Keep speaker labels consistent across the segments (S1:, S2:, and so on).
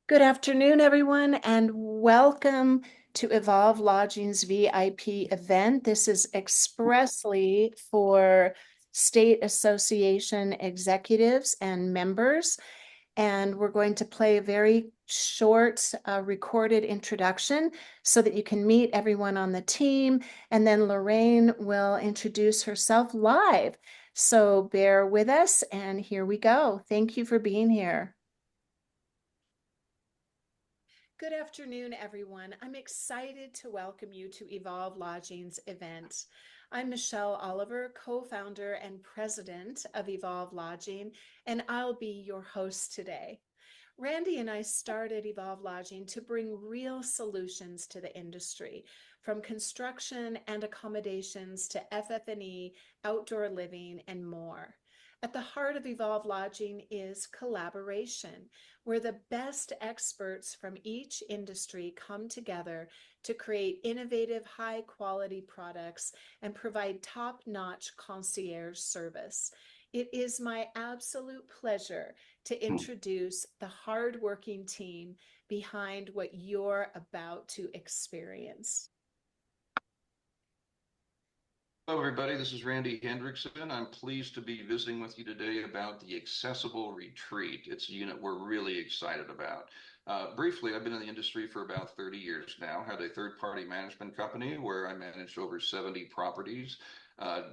S1: Good afternoon, everyone, and welcome to Evolve Lodging's VIP event. This is expressly for state association executives and members. And we're going to play a very short recorded introduction so that you can meet everyone on the team. And then Lorraine will introduce herself live. So bear with us, and here we go. Thank you for being here. Good afternoon, everyone. I'm excited to welcome you to Evolve Lodging's event. I'm Michelle Oliver, co-founder and president of Evolve Lodging, and I'll be your host today. Randy and I started Evolve Lodging to bring real solutions to the industry, from construction and accommodations to FF&E, outdoor living, and more. At the heart of Evolve Lodging is collaboration, where the best experts from each industry come together to create innovative, high-quality products and provide top-notch concierge service. It is my absolute pleasure to introduce the hardworking team behind what you're about to experience.
S2: Hello, everybody. This is Randy Hendrickson. I'm pleased to be visiting with you today about the Accessible Retreat. It's a unit we're really excited about. Briefly, I've been in the industry for about 30 years now, had a third-party management company where I managed over 70 properties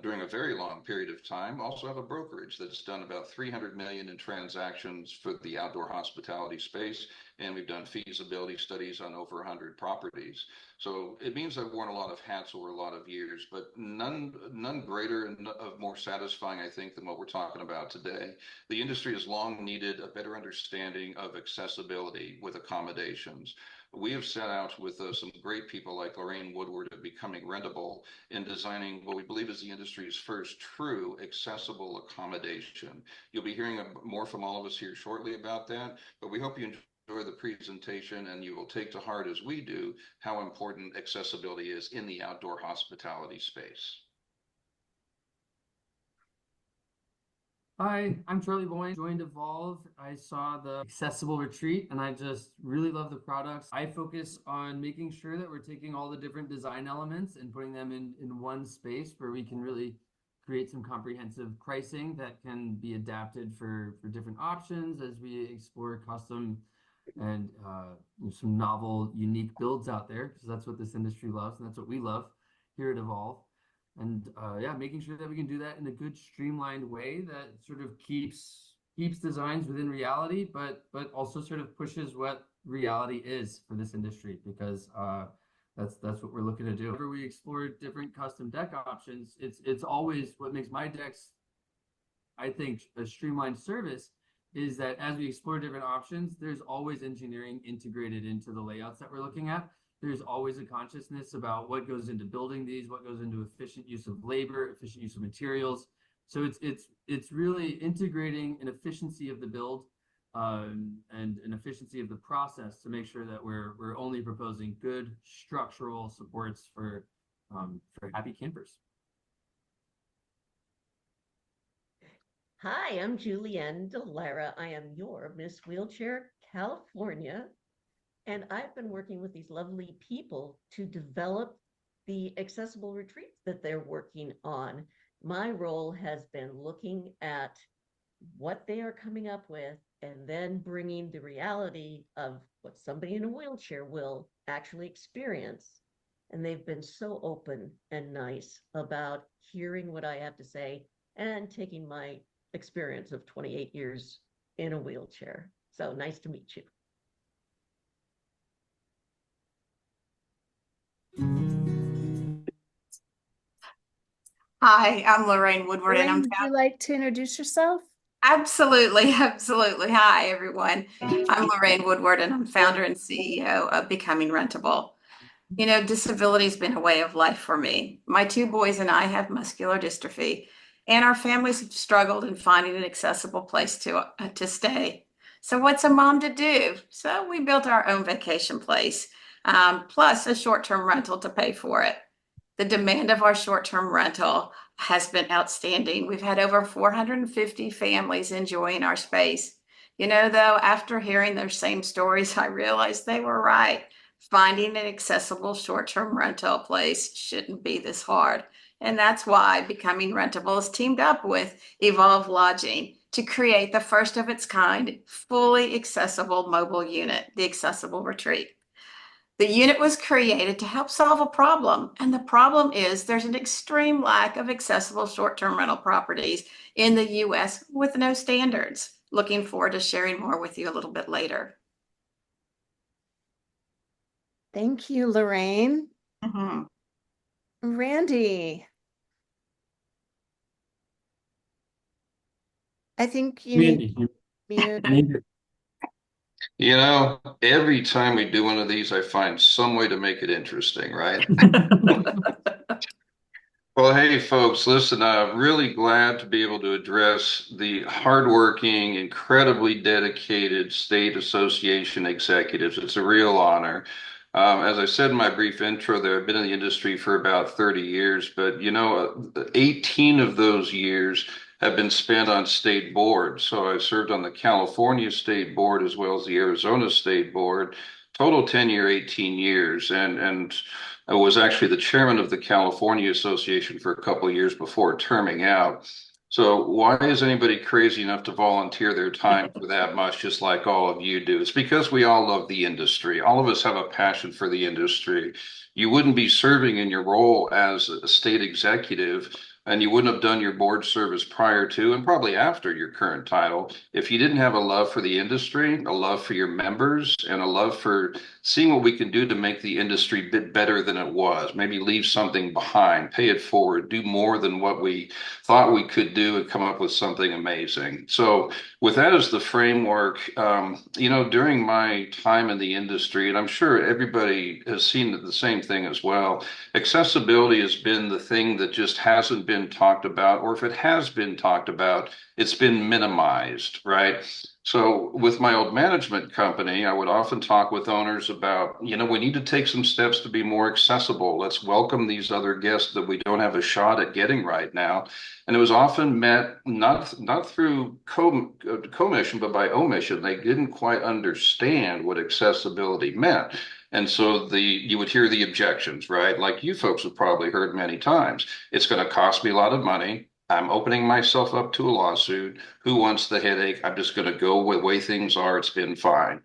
S2: during a very long period of time. Also have a brokerage that's done about 300 million in transactions for the outdoor hospitality space, and we've done feasibility studies on over 100 properties. So it means I've worn a lot of hats over a lot of years, but none greater and of more satisfying, I think, than what we're talking about today. The industry has long needed a better understanding of accessibility with accommodations. We have set out with some great people like Lorraine Woodward of Becoming Rentable in designing what we believe is the industry's first true accessible accommodation. You'll be hearing more from all of us here shortly about that, but we hope you enjoy the presentation and you will take to heart, as we do, how important accessibility is in the outdoor hospitality space.
S3: Hi, I'm Charlie Boyne. Joined Evolve. I saw the Accessible Retreat and I just really love the products. I focus on making sure that we're taking all the different design elements and putting them in one space where we can really create some comprehensive pricing that can be adapted for different options as we explore custom and some novel, unique builds out there, because that's what this industry loves and that's what we love here at Evolve. And yeah, making sure that we can do that in a good, streamlined way that sort of keeps designs within reality, but also sort of pushes what reality is for this industry, because that's what we're looking to do. Whenever we explore different custom deck options, it's always what makes my decks, I think, a streamlined service is that as we explore different options, there's always engineering integrated into the layouts that we're looking at. There's always a consciousness about what goes into building these, what goes into efficient use of labor, efficient use of materials. So it's really integrating an efficiency of the build and an efficiency of the process to make sure that we're only proposing good structural supports for happy campers.
S4: Hi, I'm Julianne Delara. I am your Miss Wheelchair California. And I've been working with these lovely people to develop the accessible retreats that they're working on. My role has been looking at what they are coming up with and then bringing the reality of what somebody in a wheelchair will actually experience. And they've been so open and nice about hearing what I have to say and taking my experience of 28 years in a wheelchair. So nice to meet you.
S5: Hi, I'm Lorraine Woodward,
S1: Lorraine,
S5: and
S1: would you like to introduce yourself?
S5: absolutely, absolutely. Hi, everyone. I'm Lorraine Woodward, and I'm founder and CEO of Becoming Rentable. You know, disability has been a way of life for me. My two boys and I have muscular dystrophy, and our families have struggled in finding an accessible place to stay. So, what's a mom to do? So, we built our own vacation place, plus a short-term rental to pay for it. The demand of our short-term rental has been outstanding. We've had over 450 families enjoying our space. You know, though, after hearing their same stories, I realized they were right. Finding an accessible short-term rental place shouldn't be this hard. And that's why Becoming Rentable has teamed up with Evolve Lodging to create the first of its kind, fully accessible mobile unit, the Accessible Retreat. The unit was created to help solve a problem, and the problem is there's an extreme lack of accessible short-term rental properties in the US with no standards. Looking forward to sharing more with you a little bit later.
S1: Thank you, Lorraine.
S5: Mhm.
S1: Randy, I think you need
S3: Randy,
S1: mute.
S2: You know, every time we do one of these, I find some way to make it interesting, right? Well, hey, folks, listen, I'm really glad to be able to address the hardworking, incredibly dedicated state association executives. It's a real honor. As I said in my brief intro there, I've been in the industry for about 30 years, but 18 of those years have been spent on state boards. So I served on the California State Board as well as the Arizona State Board, total tenure 18 years. And I was actually the chairman of the California Association for a couple of years before terming out. So why is anybody crazy enough to volunteer their time for that much, just like all of you do? It's because we all love the industry. All of us have a passion for the industry. You wouldn't be serving in your role as a state executive, and you wouldn't have done your board service prior to and probably after your current title if you didn't have a love for the industry, a love for your members, and a love for seeing what we can do to make the industry a bit better than it was, maybe leave something behind, pay it forward, do more than what we thought we could do and come up with something amazing. So with that as the framework, during my time in the industry, and I'm sure everybody has seen the same thing as well, accessibility has been the thing that just hasn't been talked about, or if it has been talked about, it's been minimized, right? So with my old management company, I would often talk with owners about, we need to take some steps to be more accessible. Let's welcome these other guests that we don't have a shot at getting right now. And it was often met not through commission, but by omission. They didn't quite understand what accessibility meant. And so you would hear the objections, right? Like you folks have probably heard many times. It's going to cost me a lot of money. I'm opening myself up to a lawsuit. Who wants the headache? I'm just going to go with the way things are. It's been fine.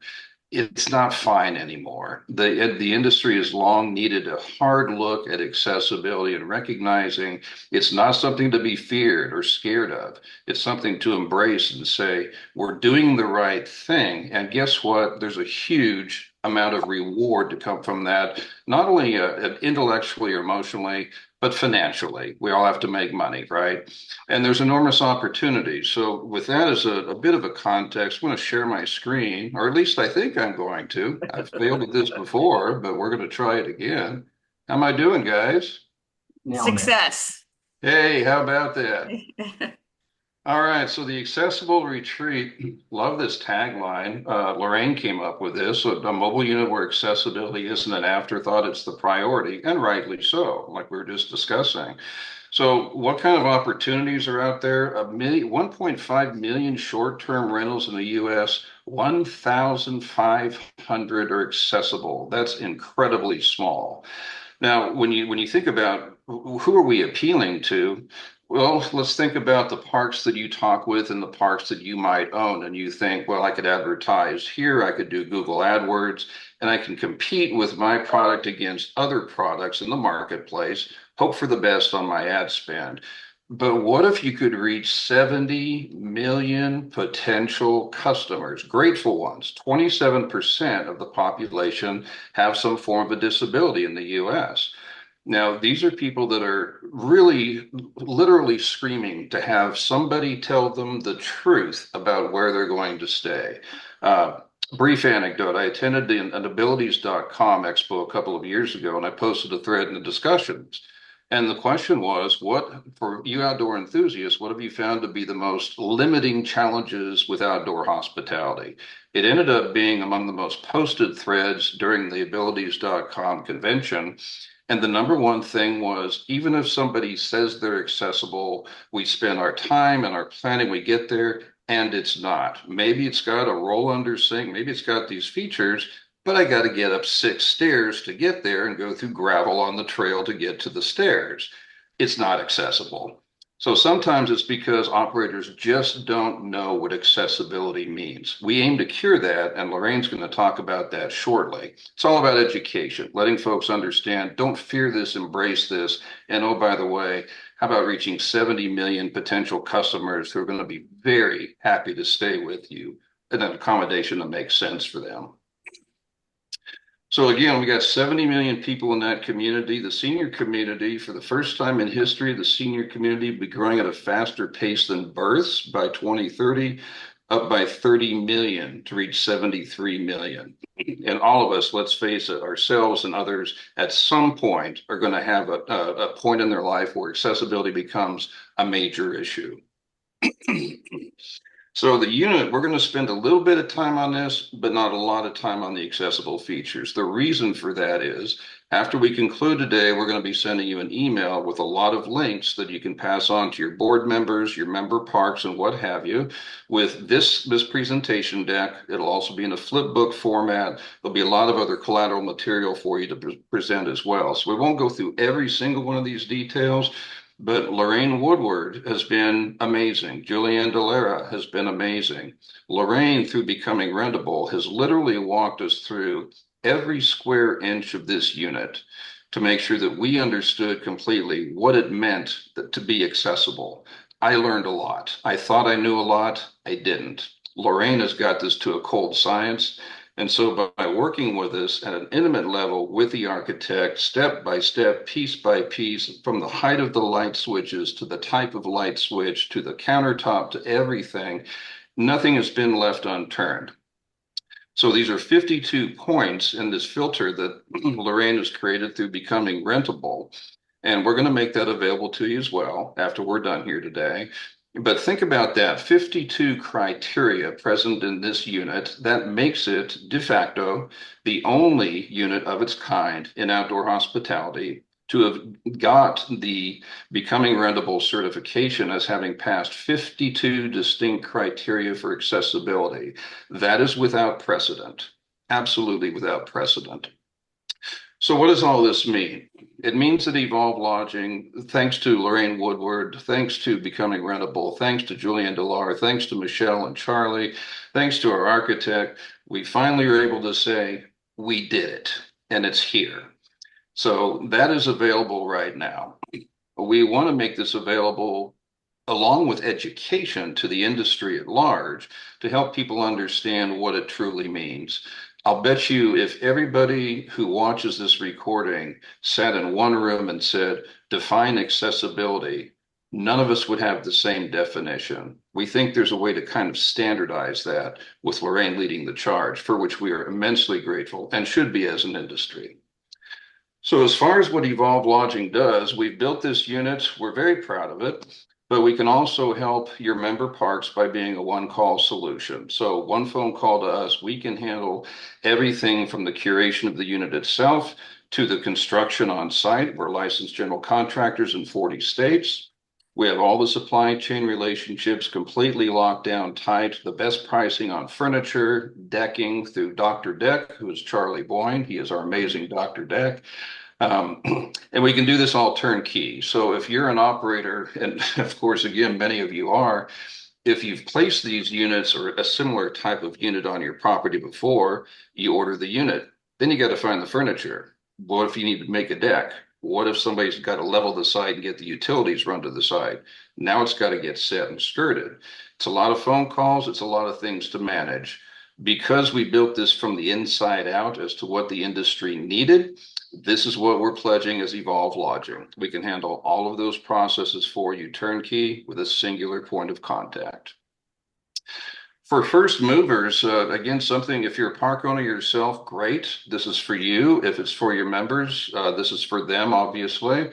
S2: It's not fine anymore. The industry has long needed a hard look at accessibility and recognizing it's not something to be feared or scared of. It's something to embrace and say, we're doing the right thing. And guess what? There's a huge amount of reward to come from that, not only intellectually or emotionally, but financially. We all have to make money, right? And there's enormous opportunity. So with that as a bit of a context, I'm going to share my screen, or at least I think I'm going to. I've failed at this before, but we're going to try it again. How am I doing, guys?
S5: Success.
S2: Hey, how about that? All right, so the accessible retreat, love this tagline. Lorraine came up with this, a mobile unit where accessibility isn't an afterthought, it's the priority, and rightly so, like we were just discussing. So what kind of opportunities are out there? 1.5 million short-term rentals in the US, 1,500 are accessible. That's incredibly small. Now, when you think about who are we appealing to, well, let's think about the parks that you talk with and the parks that you might own, and you think, well, I could advertise here, I could do Google AdWords, and I can compete with my product against other products in the marketplace, hope for the best on my ad spend. But what if you could reach 70 million potential customers, grateful ones? 27% of the population have some form of a disability in the US. Now, these are people that are really literally screaming to have somebody tell them the truth about where they're going to stay. Brief anecdote, I attended an abilities.com expo a couple of years ago, and I posted a thread in the discussions. And the question was, what, for you outdoor enthusiasts, what have you found to be the most limiting challenges with outdoor hospitality? It ended up being among the most posted threads during the abilities.com convention. And the number one thing was, even if somebody says they're accessible, we spend our time and our planning, we get there, and it's not. Maybe it's got a roll under sink, maybe it's got these features, but I got to get up 6 stairs to get there and go through gravel on the trail to get to the stairs. It's not accessible. So sometimes it's because operators just don't know what accessibility means. We aim to cure that, and Lorraine's going to talk about that shortly. It's all about education, letting folks understand, don't fear this, embrace this. And oh, by the way, how about reaching 70 million potential customers who are going to be very happy to stay with you in an accommodation that makes sense for them? So again, we got 70 million people in that community. The senior community, for the first time in history, the senior community will be growing at a faster pace than births by 2030, up by 30 million to reach 73 million. And all of us, let's face it, ourselves and others, at some point are going to have a point in their life where accessibility becomes a major issue. So the unit, we're going to spend a little bit of time on this, but not a lot of time on the accessible features. The reason for that is after we conclude today, we're going to be sending you an email with a lot of links that you can pass on to your board members, your member parks, and what have you. With this presentation deck, it'll also be in a flip book format. There'll be a lot of other collateral material for you to present as well. So we won't go through every single one of these details. But Lorraine Woodward has been amazing. Julianne Delara has been amazing. Lorraine, through Becoming Rentable, has literally walked us through every square inch of this unit to make sure that we understood completely what it meant to be accessible. I learned a lot. I thought I knew a lot. I didn't. Lorraine has got this to a cold science. And so by working with us at an intimate level with the architect, step by step, piece by piece, from the height of the light switches to the type of light switch to the countertop to everything, nothing has been left unturned. So these are 52 points in this filter that Lorraine has created through Becoming Rentable. And we're going to make that available to you as well after we're done here today. But think about that 52 criteria present in this unit that makes it de facto the only unit of its kind in outdoor hospitality to have got the Becoming Rentable certification as having passed 52 distinct criteria for accessibility. That is without precedent, absolutely without precedent. So what does all this mean? It means that Evolve Lodging, thanks to Lorraine Woodward, thanks to Becoming Rentable, thanks to Julianne Delara, thanks to Michelle and Charlie, thanks to our architect, we finally are able to say, we did it, and it's here. So that is available right now. We want to make this available along with education to the industry at large to help people understand what it truly means. I'll bet you if everybody who watches this recording sat in one room and said, define accessibility, none of us would have the same definition. We think there's a way to kind of standardize that with Lorraine leading the charge, for which we are immensely grateful and should be as an industry. So as far as what Evolve Lodging does, we've built this unit. We're very proud of it. But we can also help your member parks by being a one-call solution. So one phone call to us, we can handle everything from the curation of the unit itself to the construction on site. We're licensed general contractors in 40 states. We have all the supply chain relationships completely locked down tight, the best pricing on furniture, decking through Dr. Deck, who is Charlie Boyne. He is our amazing Dr. Deck. And we can do this all turnkey. So if you're an operator, and of course, again, many of you are, if you've placed these units or a similar type of unit on your property before, you order the unit. Then you got to find the furniture. What if you need to make a deck? What if somebody's got to level the side and get the utilities run to the side? Now it's got to get set and skirted. It's a lot of phone calls. It's a lot of things to manage. Because we built this from the inside out as to what the industry needed, this is what we're pledging as Evolve Lodging. We can handle all of those processes for you turnkey with a singular point of contact. For first movers, again, something, if you're a park owner yourself, great. This is for you. If it's for your members, this is for them, obviously.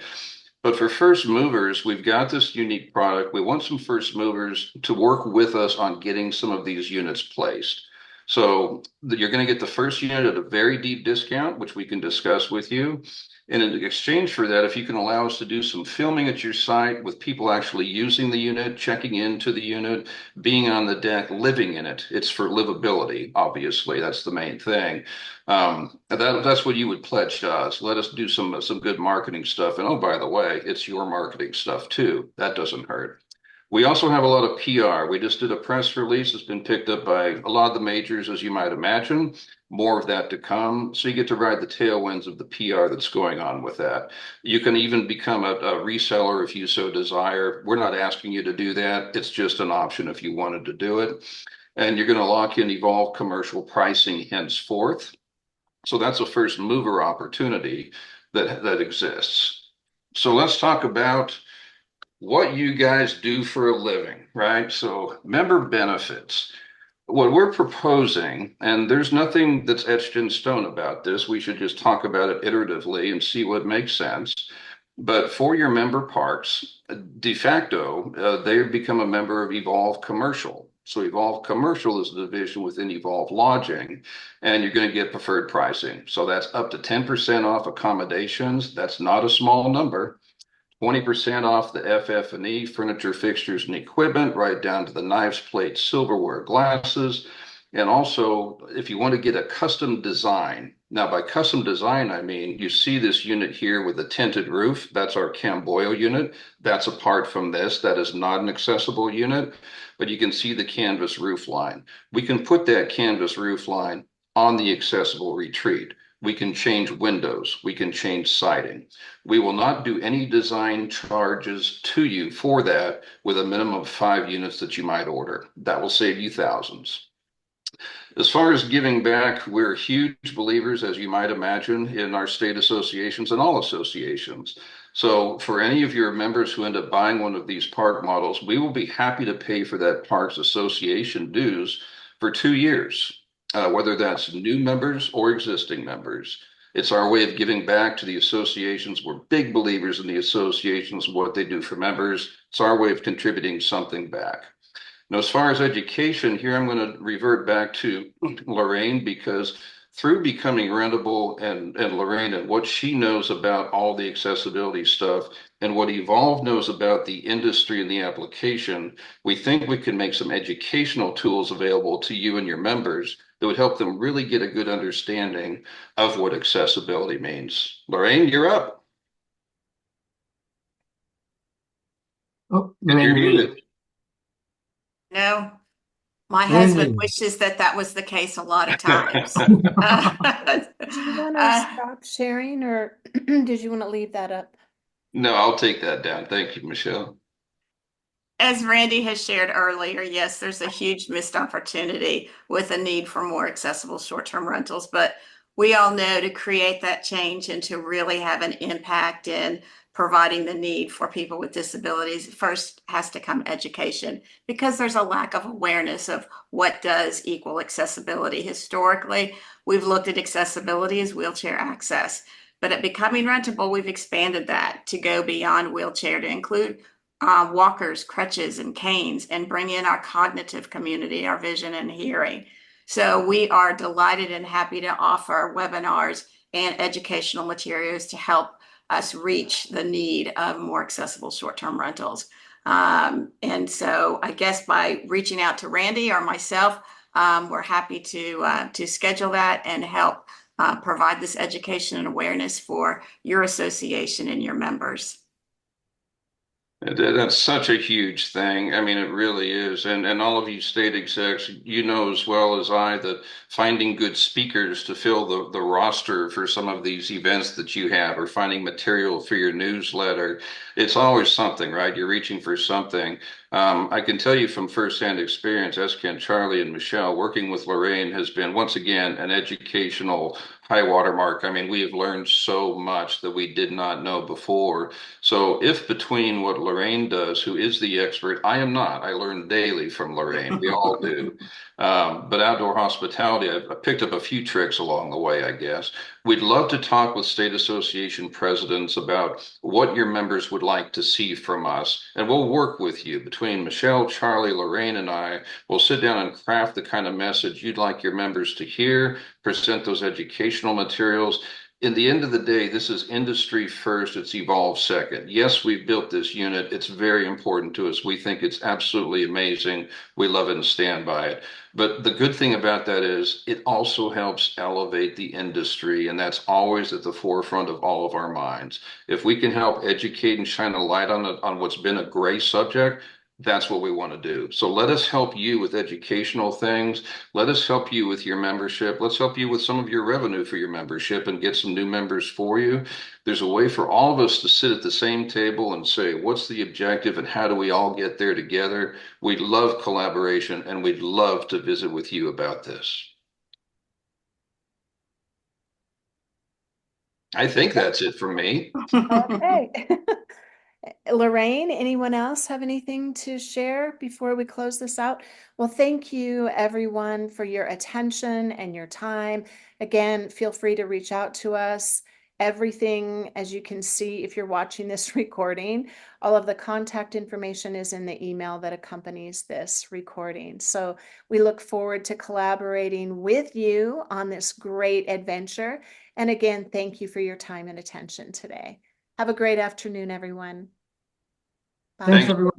S2: But for first movers, we've got this unique product. We want some first movers to work with us on getting some of these units placed. So you're going to get the first unit at a very deep discount, which we can discuss with you. And in exchange for that, if you can allow us to do some filming at your site with people actually using the unit, checking into the unit, being on the deck, living in it, it's for livability, obviously. That's the main thing. That's what you would pledge to us. Let us do some good marketing stuff. And oh, by the way, it's your marketing stuff too. That doesn't hurt. We also have a lot of PR. We just did a press release. It's been picked up by a lot of the majors, as you might imagine. More of that to come. So you get to ride the tailwinds of the PR that's going on with that. You can even become a reseller if you so desire. We're not asking you to do that. It's just an option if you wanted to do it. And you're going to lock in Evolve commercial pricing henceforth. So that's a first mover opportunity that exists. So let's talk about what you guys do for a living, right? So member benefits. What we're proposing, and there's nothing that's etched in stone about this, we should just talk about it iteratively and see what makes sense. But for your member parks, de facto, they become a member of Evolve Commercial. So Evolve Commercial is a division within Evolve Lodging, and you're going to get preferred pricing. So that's up to 10% off accommodations. That's not a small number. 20% off the FF&E, furniture, fixtures, and equipment, right down to the knives, plates, silverware, glasses. And also, if you want to get a custom design, now by custom design, I mean, you see this unit here with a tinted roof. That's our Camboyo unit. That's apart from this. That is not an accessible unit, but you can see the canvas roof line. We can put that canvas roof line on the accessible retreat. We can change windows. We can change siding. We will not do any design charges to you for that with a minimum of 5 units that you might order. That will save you thousands. As far as giving back, we're huge believers, as you might imagine, in our state associations and all associations. So for any of your members who end up buying one of these park models, we will be happy to pay for that parks association dues for 2 years, whether that's new members or existing members. It's our way of giving back to the associations. We're big believers in the associations, what they do for members. It's our way of contributing something back. Now, as far as education, here I'm going to revert back to Lorraine, because through becoming rentable and Lorraine and what she knows about all the accessibility stuff and what Evolve knows about the industry and the application, we think we can make some educational tools available to you and your members that would help them really get a good understanding of what accessibility means. Lorraine, you're up.
S3: Oh,
S2: You're
S3: Lorraine,
S2: muted.
S5: No, my husband
S3: Lorraine.
S5: wishes that was the case a lot of times.
S1: Do you want to
S5: Uh,
S1: stop sharing or did you want to leave that up?
S2: No, I'll take that down. Thank you, Michelle.
S5: As Randy has shared earlier, yes, there's a huge missed opportunity with a need for more accessible short-term rentals, but we all know to create that change and to really have an impact in providing the need for people with disabilities, first has to come education, because there's a lack of awareness of what does equal accessibility. Historically, we've looked at accessibility as wheelchair access, but at Becoming Rentable, we've expanded that to go beyond wheelchair to include walkers, crutches, and canes, and bring in our cognitive community, our vision and hearing. So we are delighted and happy to offer webinars and educational materials to help us reach the need of more accessible short-term rentals. And so I guess by reaching out to Randy or myself, we're happy to schedule that and help provide this education and awareness for your association and your members.
S2: That's such a huge thing. I mean, it really is. And all of you state execs, you know as well as I that finding good speakers to fill the roster for some of these events that you have, or finding material for your newsletter, it's always something, right? You're reaching for something. I can tell you from firsthand experience, as can Charlie and Michelle, working with Lorraine has been, once again, an educational high watermark. I mean, we have learned so much that we did not know before. So if between what Lorraine does, who is the expert, I am not. I learn daily from Lorraine. We all do. But outdoor hospitality, I've picked up a few tricks along the way, I guess. We'd love to talk with state association presidents about what your members would like to see from us, and we'll work with you between between Michelle, Charlie, Lorraine, and I will sit down and craft the kind of message you'd like your members to hear, present those educational materials. In the end of the day, this is industry first, it's evolve second. Yes, we've built this unit. It's very important to us. We think it's absolutely amazing. We love it and stand by it. But the good thing about that is it also helps elevate the industry, and that's always at the forefront of all of our minds. If we can help educate and shine a light on what's been a gray subject, that's what we want to do. So let us help you with educational things. Let us help you with your membership. Let's help you with some of your revenue for your membership and get some new members for you. There's a way for all of us to sit at the same table and say, what's the objective and how do we all get there together? We love collaboration and we'd love to visit with you about this. I think that's it for me.
S1: Okay. Lorraine, anyone else have anything to share before we close this out? Well, thank you everyone for your attention and your time. Again, feel free to reach out to us. Everything, as you can see, if you're watching this recording, all of the contact information is in the email that accompanies this recording. So we look forward to collaborating with you on this great adventure. And again, thank you for your time and attention today. Have a great afternoon, everyone. Bye.
S3: Thanks, everyone.